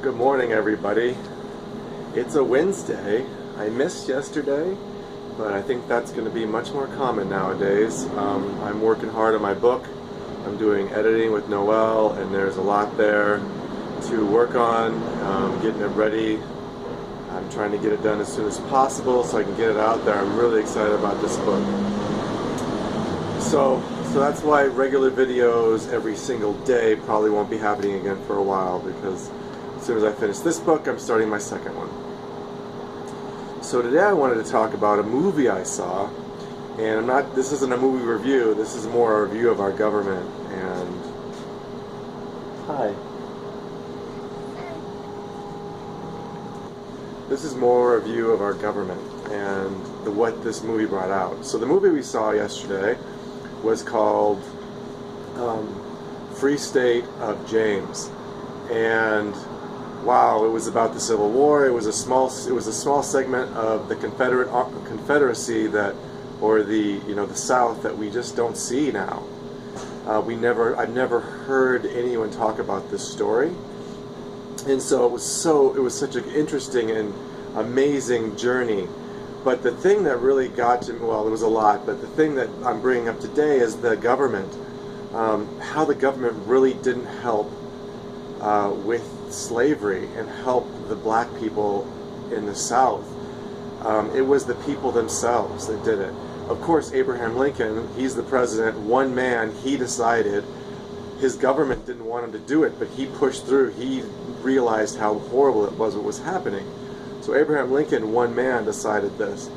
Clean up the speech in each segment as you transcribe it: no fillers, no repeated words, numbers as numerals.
Good morning, everybody. It's a Wednesday. I missed yesterday, but I think that's going to be much more common nowadays. I'm working hard on my book. I'm doing editing with Noel, and there's a lot there to work on, getting it ready. I'm trying to get it done as soon as possible so I can get it out there. I'm really excited about this book. So that's why regular videos every single day probably won't be happening again for a while, because as soon as I finish this book, I'm starting my second one. So today I wanted to talk about a movie I saw, and this isn't a movie review, this is more a review of our government, and... Hi. This is more a review of our government and what this movie brought out. So the movie we saw yesterday was called Free State of James, and wow, it was about the Civil War. It was a small segment of the Confederacy or the South that we just don't see now. I've never heard anyone talk about this story, and so it was such an interesting and amazing journey. But the thing that really got to me, well, it was a lot, but the thing that I'm bringing up today is the government. How the government really didn't help with slavery and help the black people in the South. It was the people themselves that did it. Of course, Abraham Lincoln, he's the president, one man, he decided. His government didn't want him to do it, but he pushed through. He realized how horrible it was what was happening. So Abraham Lincoln, one man, decided this.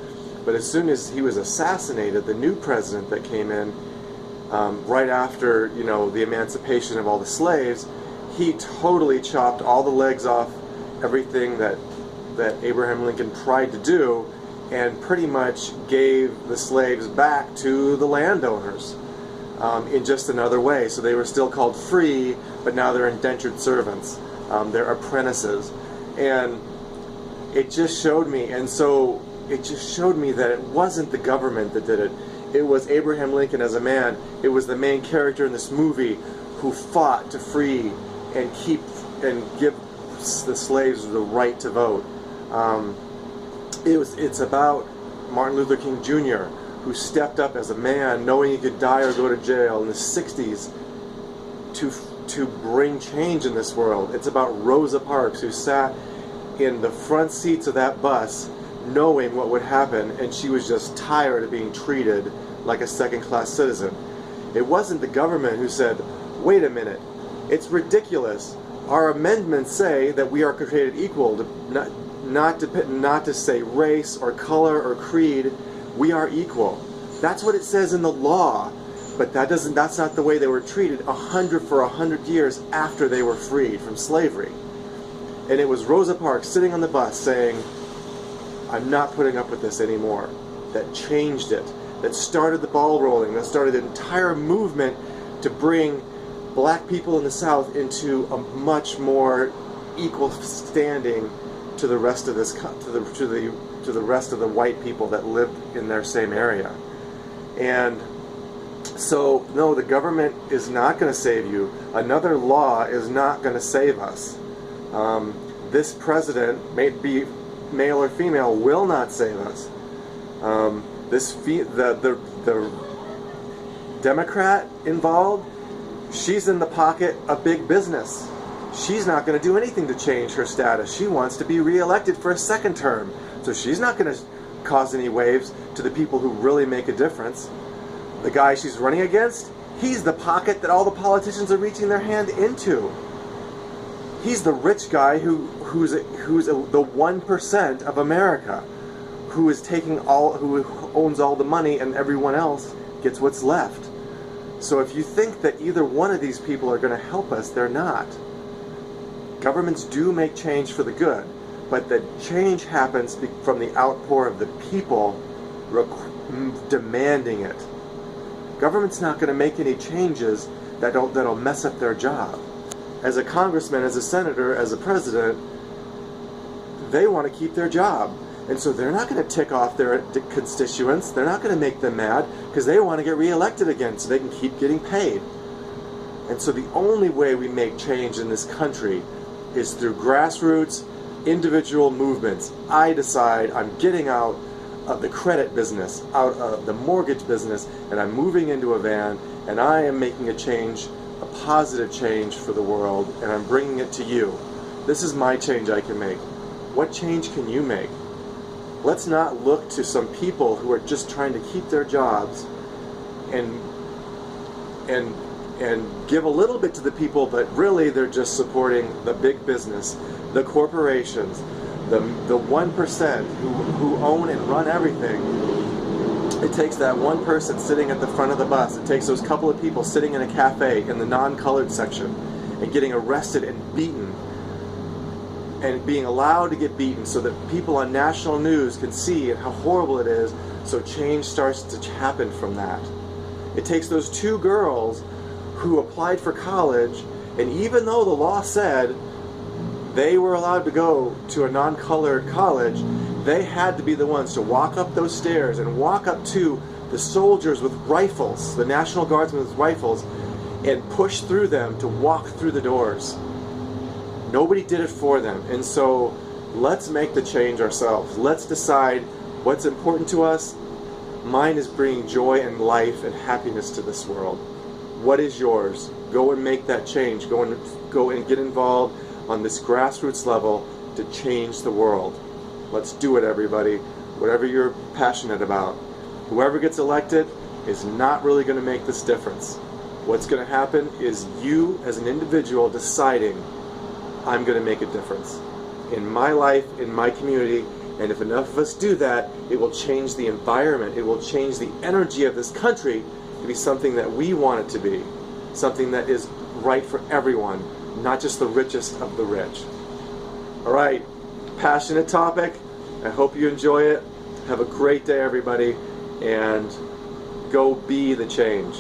But as soon as he was assassinated, the new president that came in, right after the emancipation of all the slaves, he totally chopped all the legs off everything that Abraham Lincoln tried to do, and pretty much gave the slaves back to the landowners in just another way. So they were still called free, but now they're indentured servants. They're apprentices. And it just showed me, that it wasn't the government that did it. It was Abraham Lincoln as a man. It was the main character in this movie who fought to free and give the slaves the right to vote. It's about Martin Luther King Jr., who stepped up as a man, knowing he could die or go to jail in the 60s to bring change in this world. It's about Rosa Parks, who sat in the front seats of that bus knowing what would happen, and she was just tired of being treated like a second-class citizen. It wasn't the government who said, wait a minute, it's ridiculous. Our amendments say that we are created equal, not to say race or color or creed. We are equal. That's what it says in the law, but that's not the way they were treated for 100 years after they were freed from slavery. And it was Rosa Parks sitting on the bus saying, I'm not putting up with this anymore. That changed it. That started the ball rolling. That started an entire movement to bring black people in the South into a much more equal standing to the rest of this, to the rest of the white people that lived in their same area. And so, no, the government is not going to save you. Another law is not going to save us. This president, may it be male or female, will not save us. The Democrat involved, she's in the pocket of big business. She's not going to do anything to change her status. She wants to be reelected for a second term. So she's not going to cause any waves to the people who really make a difference. The guy she's running against, he's the pocket that all the politicians are reaching their hand into. He's the rich guy who's the 1% of America, who owns all the money, and everyone else gets what's left. So if you think that either one of these people are going to help us, they're not. Governments do make change for the good, but the change happens from the outpour of the people demanding it. Government's not going to make any changes that'll mess up their job. As a congressman, as a senator, as a president, they want to keep their job. And so they're not going to tick off their constituents. They're not going to make them mad because they want to get reelected again so they can keep getting paid. And so the only way we make change in this country is through grassroots, individual movements. I decide I'm getting out of the credit business, out of the mortgage business, and I'm moving into a van, and I am making a change, a positive change for the world, and I'm bringing it to you. This is my change I can make. What change can you make? Let's not look to some people who are just trying to keep their jobs and give a little bit to the people, but really they're just supporting the big business, the corporations, the 1% who own and run everything. It takes that one person sitting at the front of the bus. It takes those couple of people sitting in a cafe in the non-colored section and getting arrested and beaten and being allowed to get beaten so that people on national news can see how horrible it is, so change starts to happen from that. It takes those two girls who applied for college, and even though the law said they were allowed to go to a non-colored college, they had to be the ones to walk up those stairs and walk up to the soldiers with rifles, the National Guardsmen with rifles, and push through them to walk through the doors. Nobody did it for them. And so let's make the change ourselves. Let's decide what's important to us. Mine is bringing joy and life and happiness to this world. What is yours? Go and make that change. Go and get involved on this grassroots level to change the world. Let's do it, everybody. Whatever you're passionate about. Whoever gets elected is not really going to make this difference. What's going to happen is you as an individual deciding, I'm going to make a difference in my life, in my community, and if enough of us do that, it will change the environment. It will change the energy of this country to be something that we want it to be, something that is right for everyone, not just the richest of the rich. All right, passionate topic. I hope you enjoy it. Have a great day, everybody, and go be the change.